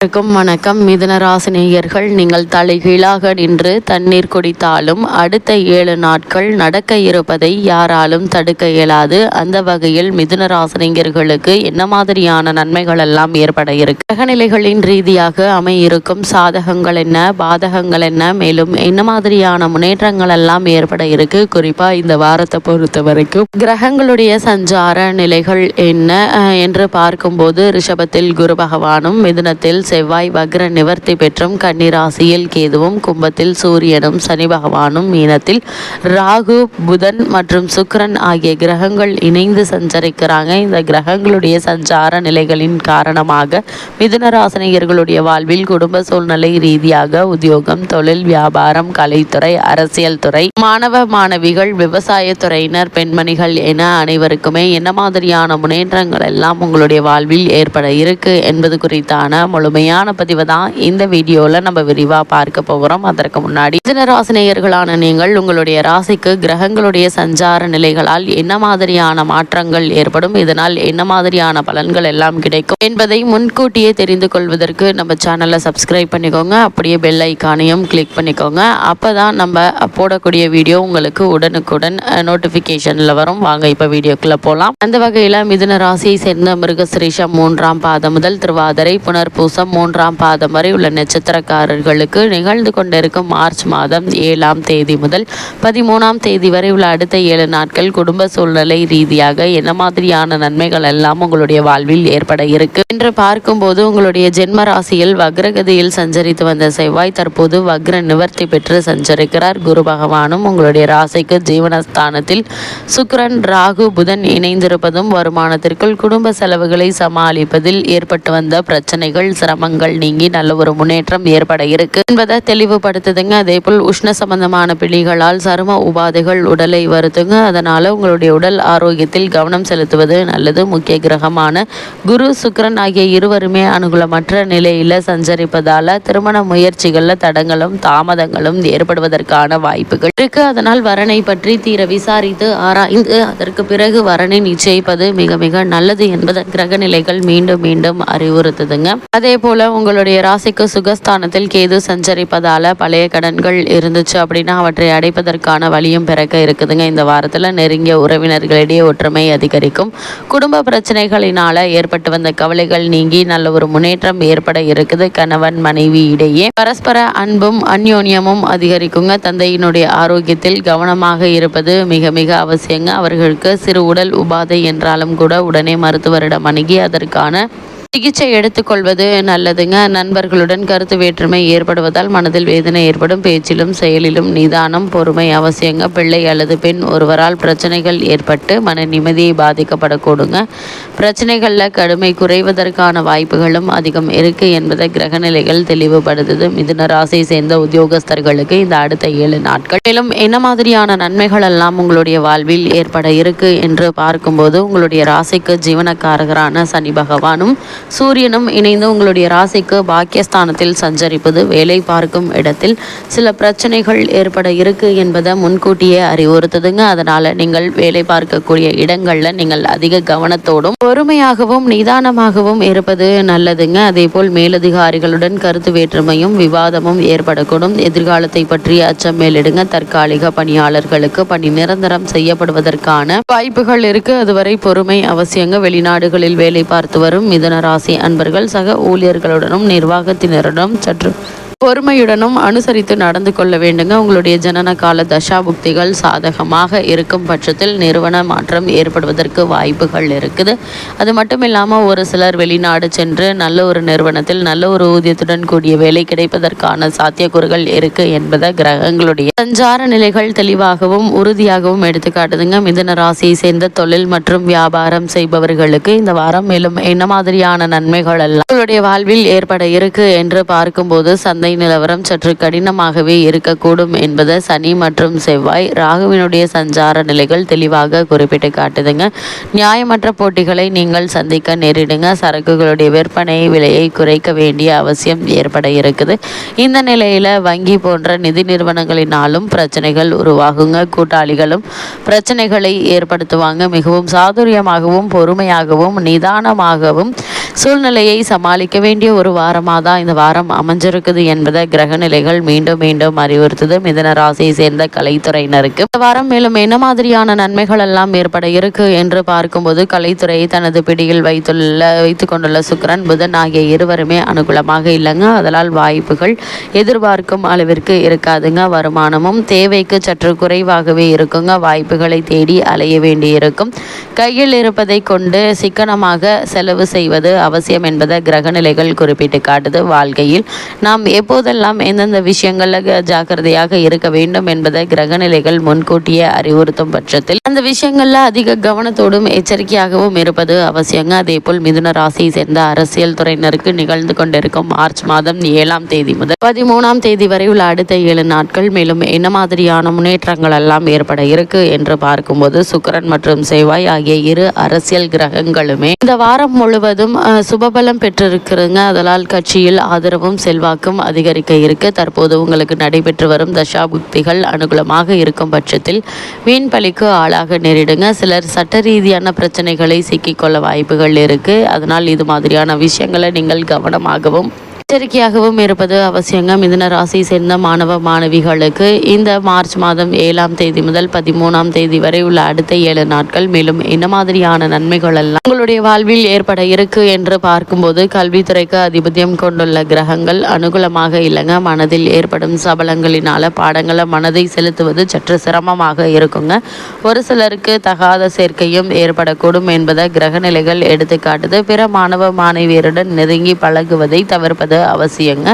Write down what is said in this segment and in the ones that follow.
வணக்கம். மிதுனராசினியர்கள், நீங்கள் தலைகீழாக நின்று தண்ணீர் குடித்தாலும் அடுத்த 7 நாட்கள் நடக்க இருப்பதை யாராலும் தடுக்க இயலாது. அந்த வகையில் மிதுனராசினியர்களுக்கு என்ன மாதிரியான நன்மைகள் எல்லாம் ஏற்பட இருக்கு, கிரகநிலைகளின் ரீதியாக அமையிருக்கும் சாதகங்கள் என்ன, பாதகங்கள் என்ன, மேலும் என்ன மாதிரியான முன்னேற்றங்கள் எல்லாம் ஏற்பட இருக்கு, குறிப்பா இந்த வாரத்தை பொறுத்த வரைக்கும் கிரகங்களுடைய சஞ்சார நிலைகள் என்ன என்று பார்க்கும்போது, ரிஷபத்தில் குரு பகவானும், மிதுனத்தில் செவ்வாய் வக்ர நிவர்த்தி பெற்றும், கன்னிராசியில் கேதுவும், கும்பத்தில் சூரியனும், சனி பகவானும், மீனத்தில் ராகு, புதன் மற்றும் சுக்கிரன் ஆகிய கிரகங்கள் இணைந்து சஞ்சரிக்கிறாங்க. இந்த கிரகங்களுடைய சஞ்சார நிலைகளின் காரணமாக மிதுனராசினியர்களுடைய வாழ்வில் குடும்ப சூழ்நிலை ரீதியாக உத்தியோகம், தொழில், வியாபாரம், கலைத்துறை, அரசியல் துறை, மாணவ மாணவிகள், விவசாய துறையினர், பெண்மணிகள் என அனைவருக்குமே என்ன மாதிரியான முன்னேற்றங்கள் எல்லாம் உங்களுடைய வாழ்வில் ஏற்பட இருக்கு என்பது குறித்தான முழுமையான பதிவு தான் இந்த வீடியோல நம்ம விரிவா பார்க்க போகிறோம். அதற்கு முன்னாடி மிதுனராசினியர்களான நீங்கள் உங்களுடைய ராசிக்கு கிரகங்களுடைய சஞ்சார நிலைகளால் என்ன மாதிரியான மாற்றங்கள் ஏற்படும், இதனால் என்ன மாதிரியான பலன்கள் எல்லாம் கிடைக்கும் என்பதை முன்கூட்டியே தெரிந்து கொள்வதற்கு நம்ம சேனலை சப்ஸ்கிரைப் பண்ணிக்கோங்க. அப்படியே பெல் ஐக்கானையும் கிளிக் பண்ணிக்கோங்க. அப்பதான் நம்ம போடக்கூடிய வீடியோ உங்களுக்கு உடனுக்குடன் நோட்டிபிகேஷன்ல வரும். வாங்க இப்ப வீடியோக்குள்ள போலாம். அந்த வகையில மிதுன ராசியை சேர்ந்த மிருகசிரீஷம் 3ஆம் பாதம் முதல் திருவாதிரை புனர்பூசம் 3ஆம் பாதம் வரை உள்ள நட்சத்திரக்காரர்களுக்கு நிகழ்ந்து கொண்டிருக்கும் மார்ச் மாதம் 7ஆம் தேதி முதல் 13ஆம் தேதி வரை உள்ள அடுத்த 7 நாட்கள் குடும்ப சூழ்நிலை ரீதியாக என்ன மாதிரியான நன்மைகள் எல்லாம் உங்களுடைய வாழ்வில் ஏற்பட இருக்கு என்று பார்க்கும்போது, உங்களுடைய ஜென்ம ராசியில் வக்ரகதியில் சஞ்சரித்து வந்த செவ்வாய் தற்போது வக்ர நிவர்த்தி பெற்று சஞ்சரிக்கிறார். குரு பகவானும் உங்களுடைய ராசிக்கு ஜீவனஸ்தானத்தில் சுக்கிரன், ராகு, புதன் இணைந்திருப்பதும் வருமானத்திற்குள் குடும்ப செலவுகளை சமாளிப்பதில் ஏற்பட்டு வந்த பிரச்சனைகள், சிரமங்கள் நீங்கி நல்ல ஒரு முன்னேற்றம் ஏற்பட இருக்கு என்பதை தெளிவுபடுத்துதுங்க. அதே போல் உஷ்ண சம்பந்தமான பிணிகளால் சரும உபாதைகள் உடலை வருத்துங்க. அதனால உங்களுடைய உடல் ஆரோக்கியத்தில் கவனம் செலுத்துவது நல்லது. முக்கிய கிரகமான குரு, சுக்கிரன் ஆகிய இருவருமே அனுகூலமற்ற நிலையில சஞ்சரிப்பதால திருமண முயற்சிகள்ல தடங்களும் தாமதங்களும் ஏற்படுவதற்கான வாய்ப்புகள் இருக்கு. அதனால் வரனை பற்றி தீர விசாரித்து ஆராய்ந்து அதற்கு பிறகு வரனை நிச்சயிப்பது மிக மிக நல்லது என்பதை கிரக நிலைகள் மீண்டும் மீண்டும் அறிவுறுத்துதுங்க. அதே போல உங்களுடைய ராசிக்கு சுகஸ்தானத்தில் கேது சஞ்சரிப்பதால பழைய கடன்கள் இருந்துச்சு அப்படின்னா அவற்றை அடைப்பதற்கான வழியும் பிறக்க இருக்குதுங்க. இந்த வாரத்தில் நெருங்கிய உறவினர்களிடையே ஒற்றுமை அதிகரிக்கும். குடும்ப பிரச்சனைகளினால ஏற்பட்டு வந்த கவலைகள் நீங்கி நல்ல ஒரு முன்னேற்றம் ஏற்பட இருக்குது. கணவன் மனைவி இடையே பரஸ்பர அன்பும் அந்யோன்யமும் அதிகரிக்குங்க. தந்தையினுடைய ஆரோக்கியத்தில் கவனமாக இருப்பது மிக மிக அவசியங்க. அவர்களுக்கு சிறு உடல் உபாதை என்றாலும் கூட உடனே மருத்துவரிடம் அணுகி அதற்கான சிகிச்சை எடுத்துக்கொள்வது நல்லதுங்க. நண்பர்களுடன் கருத்து வேற்றுமை ஏற்படுவதால் மனதில் வேதனை ஏற்படும். பேச்சிலும் செயலிலும் நிதானம், பொறுமை அவசியங்க. பிள்ளை அல்லது பெண் ஒருவரால் பிரச்சனைகள் ஏற்பட்டு மன நிம்மதியை பாதிக்கப்படக்கூடுங்க. பிரச்சனைகளில் கடுமை குறைவதற்கான வாய்ப்புகளும் அதிகம் இருக்கு என்பதை கிரகநிலைகள் தெளிவுபடுத்துது. மிதுன ராசியை சேர்ந்த உத்தியோகஸ்தர்களுக்கு இந்த அடுத்த 7 நாட்கள் மேலும் என்ன மாதிரியான நன்மைகள் எல்லாம் உங்களுடைய வாழ்வில் ஏற்பட இருக்கு என்று பார்க்கும்போது, உங்களுடைய ராசிக்கு ஜீவனக்காரகரான சனி பகவானும் சூரியனும் இணைந்து உங்களுடைய ராசிக்கு பாக்கியஸ்தானத்தில் சஞ்சரிப்பது வேலை பார்க்கும் இடத்தில் சில பிரச்சனைகள் ஏற்பட இருக்கு என்பதை முன்கூட்டியே அறிவுறுத்துதுங்க. அதனால நீங்கள் வேலை பார்க்கக்கூடிய இடங்கள்ல நீங்கள் அதிக கவனத்தோடும் பொறுமையாகவும் நிதானமாகவும் இருப்பது நல்லதுங்க. அதே போல் மேலதிகாரிகளுடன் கருத்து வேற்றுமையும் விவாதமும் ஏற்படக்கூடும். எதிர்காலத்தை பற்றிய அச்சம் மேலிடுங்க. தற்காலிக பணியாளர்களுக்கு பணி நிரந்தரம் செய்யப்படுவதற்கான வாய்ப்புகள் இருக்கு. அதுவரை பொறுமை அவசியங்க. வெளிநாடுகளில் வேலை பார்த்து வரும் மிதுன ராசி அன்பர்கள் சக ஊழியர்களுடனும் நிர்வாகத்தினருடனும் சற்று பொறுமையுடனும் அனுசரித்து நடந்து கொள்ள வேண்டுங்க. உங்களுடைய ஜனன கால தசாபுக்திகள் சாதகமாக இருக்கும் பட்சத்தில் நிறுவன மாற்றம் ஏற்படுவதற்கு வாய்ப்புகள் இருக்குது. அது மட்டும் இல்லாமல் ஒரு சிலர் வெளிநாடு சென்று நல்ல ஒரு நிறுவனத்தில் நல்ல ஒரு ஊதியத்துடன் கூடிய வேலை கிடைப்பதற்கான சாத்தியக்கூறுகள் இருக்கு என்பதை கிரகங்களுடைய சஞ்சார நிலைகள் தெளிவாகவும் உறுதியாகவும் எடுத்துக்காட்டுதுங்க. மிதுன ராசியை சேர்ந்த தொழில் மற்றும் வியாபாரம் செய்பவர்களுக்கு இந்த வாரம் மேலும் என்ன மாதிரியான நன்மைகள் எல்லாம் உங்களுடைய வாழ்வில் ஏற்பட இருக்கு என்று பார்க்கும்போது, சந்தை நிலவரம் சற்று கடினமாகவே இருக்கக்கூடும் என்பதை சனி மற்றும் செவ்வாய் ராகுவினுடைய சஞ்சார நிலைகள் தெளிவாக குறிப்பிட்டு காட்டுதுங்க. நியாயமற்ற போட்டிகளை நீங்கள் சந்திக்க நேரிடுங்க. சரக்குகளுடைய விற்பனை விலையை குறைக்க வேண்டிய அவசியம் ஏற்பட இருக்குது. இந்த நிலையில வங்கி போன்ற நிதி நிறுவனங்களினாலும் பிரச்சனைகள் உருவாகுங்க. கூட்டாளிகளும் பிரச்சனைகளை ஏற்படுத்துவாங்க. மிகவும் சாதுரியமாகவும் பொறுமையாகவும் நிதானமாகவும் சூழ்நிலையை சமாளிக்க வேண்டிய ஒரு வாரமாக தான் இந்த வாரம் அமைஞ்சிருக்குது என்பதை கிரக நிலைகள் மீண்டும் மீண்டும் அறிவுறுத்துது மிதுன ராசியை சேர்ந்த கலைத்துறையினருக்கு. இந்த வாரம் மேலும் என்ன மாதிரியான நன்மைகள் எல்லாம் ஏற்பட இருக்கு என்று பார்க்கும்போது, கலைத்துறையை தனது பிடியில் வைத்துக் கொண்டுள்ள சுக்கிரன் புதன் ஆகிய இருவருமே அனுகூலமாக இல்லைங்க. அதனால் வாய்ப்புகள் எதிர்பார்க்கும் அளவிற்கு இருக்காதுங்க. வருமானமும் தேவைக்கு சற்று குறைவாகவே இருக்குங்க. வாய்ப்புகளை தேடி அலைய வேண்டி இருக்கும். கையில் இருப்பதை கொண்டு சிக்கனமாக செலவு செய்வது அவசியம் என்பதை கிரகநிலைகள் குறிப்பிட்டு காட்டுது. வாழ்க்கையில் நாம் எப்போதெல்லாம் எந்தெந்த விஷயங்களில் ஜாக்கிரதையாக இருக்க வேண்டும் என்பதை கிரகநிலைகள் முன்கூட்டியே அறிவுறுத்தும் பட்சத்தில் அந்த விஷயங்களில் அதிக கவனத்தோடும் எச்சரிக்கையாகவும் இருப்பது அவசியங்க. அதே போல் மிதுன ராசியை சேர்ந்த அரசியல் துறையினருக்கு நிகழ்ந்து கொண்டிருக்கும் மார்ச் மாதம் 7ஆம் தேதி முதல் 13ஆம் தேதி வரை உள்ள அடுத்த 7 நாட்கள் மேலும் என்ன மாதிரியான முன்னேற்றங்கள் எல்லாம் ஏற்பட இருக்கு என்று பார்க்கும்போது, சுக்கிரன் மற்றும் செவ்வாய் ஆகிய இரு அரசியல் கிரகங்களுமே இந்த வாரம் முழுவதும் சுபபலம் பெற்றிருக்கிறதுங்க. அதனால் கட்சியில் ஆதரவும் செல்வாக்கும் அதிகரிக்க இருக்கு. தற்போது உங்களுக்கு நடைபெற்று வரும் தசாபுக்திகள் அனுகூலமாக இருக்கும் பட்சத்தில் வீண் பலிக்கு ஆளாக நேரிடுங்க. சிலர் சட்ட ரீதியான பிரச்சனைகளை சிக்கிக்கொள்ள வாய்ப்புகள் இருக்கு. அதனால் இது மாதிரியான விஷயங்களை நீங்கள் கவனமாகவும் எச்சரிக்கையாகவும் இருப்பது அவசியங்க. மிதுன ராசியை சேர்ந்த மாணவ மாணவிகளுக்கு இந்த மார்ச் மாதம் 7ஆம் தேதி முதல் 13ஆம் தேதி வரை உள்ள அடுத்த 7 நாட்கள் மேலும் என்ன மாதிரியான நன்மைகள் எல்லாம் உங்களுடைய வாழ்வில் ஏற்பட இருக்கு என்று பார்க்கும்போது, கல்வித்துறைக்கு அதிபத்தியம் கொண்டுள்ள கிரகங்கள் அனுகூலமாக இல்லைங்க. மனதில் ஏற்படும் சபலங்களினால பாடங்களை மனதை செலுத்துவது சற்று சிரமமாக இருக்குங்க. ஒரு சிலருக்கு தகாத சேர்க்கையும் ஏற்படக்கூடும் என்பதை கிரகநிலைகள் எடுத்துக்காட்டுது. பிற மாணவ மாணவியருடன் நெருங்கி பழகுவதை தவிர்ப்பது அவசியங்க.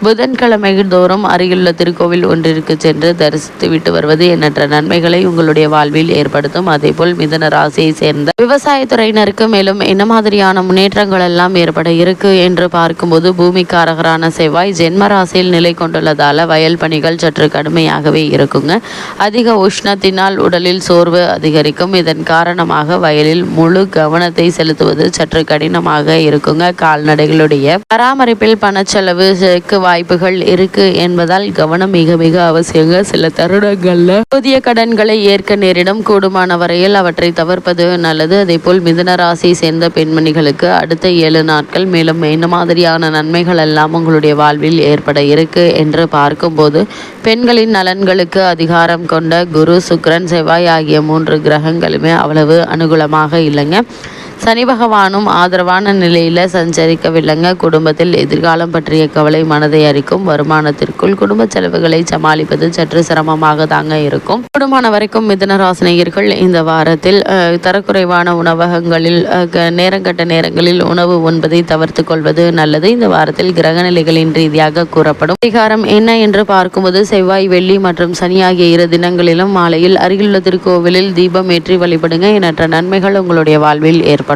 புதன்கிழமை தோறும் அருகிலுள்ள திருக்கோவில் ஒன்றிற்கு சென்று தரிசித்து விட்டு வருவது எண்ணற்ற நன்மைகளை உங்களுடைய வாழ்வில் ஏற்படுத்தும். அதேபோல் மிதுன ராசியை சேர்ந்த விவசாயத்துறையினருக்கு மேலும் என்ன மாதிரியான முன்னேற்றங்கள் எல்லாம் ஏற்பட இருக்கு என்று பார்க்கும்போது, பூமிக்காரகரான செவ்வாய் ஜென்ம ராசியில் நிலை கொண்டுள்ளதால வயல் பணிகள் சற்று கடுமையாகவே இருக்குங்க. அதிக உஷ்ணத்தினால் உடலில் சோர்வு அதிகரிக்கும். இதன் காரணமாக வயலில் முழு கவனத்தை செலுத்துவது சற்று கடினமாக இருக்குங்க. கால்நடைகளுடைய பராமரிப்பில் பணச்செலவுக்கு வாய்ப்புகள் இருக்கு என்பதால் கவனம் மிக மிக அவசியங்க. சில தருணங்கள்ல புதிய கடன்களை ஏற்க நேரிடும். கூடுமான வரையில் அவற்றை தவிர்ப்பது நல்லது. அதே போல் மிதுன ராசியை சேர்ந்த பெண்மணிகளுக்கு அடுத்த 7 நாட்கள் மேலும் என்ன மாதிரியான நன்மைகள் எல்லாம் உங்களுடைய வாழ்வில் ஏற்பட இருக்கு என்று பார்க்கும்போது, பெண்களின் நலன்களுக்கு அதிகாரம் கொண்ட குரு, சுக்கிரன், செவ்வாய் ஆகிய 3 கிரகங்களுமே அவ்வளவு அனுகூலமாக இல்லைங்க. சனி பகவானும் ஆதரவான நிலையில் சஞ்சரிக்கவில்லைங்க. குடும்பத்தில் எதிர்காலம் பற்றிய கவலை மனதை அரிக்கும். வருமானத்திற்குள் குடும்ப செலவுகளை சமாளிப்பது சற்று சிரமமாக தாங்க இருக்கும். கூடுமான வரைக்கும் மிதுன ராசினியர்கள் இந்த வாரத்தில் தரக்குறைவான உணவகங்களில் நேரங்கட்ட நேரங்களில் உணவு உண்பதை தவிர்த்து கொள்வது நல்லது. இந்த வாரத்தில் கிரகநிலைகளின் ரீதியாக கூறப்படும் பரிகாரம் என்ன என்று பார்க்கும்போது, செவ்வாய், வெள்ளி மற்றும் சனி ஆகிய 2 தினங்களிலும் மாலையில் அருகிலுள்ள திருக்கோவிலில் தீபம் ஏற்றி வழிபடுங்க. எண்ணற்ற நன்மைகள் உங்களுடைய வாழ்வில் ஏற்படும்.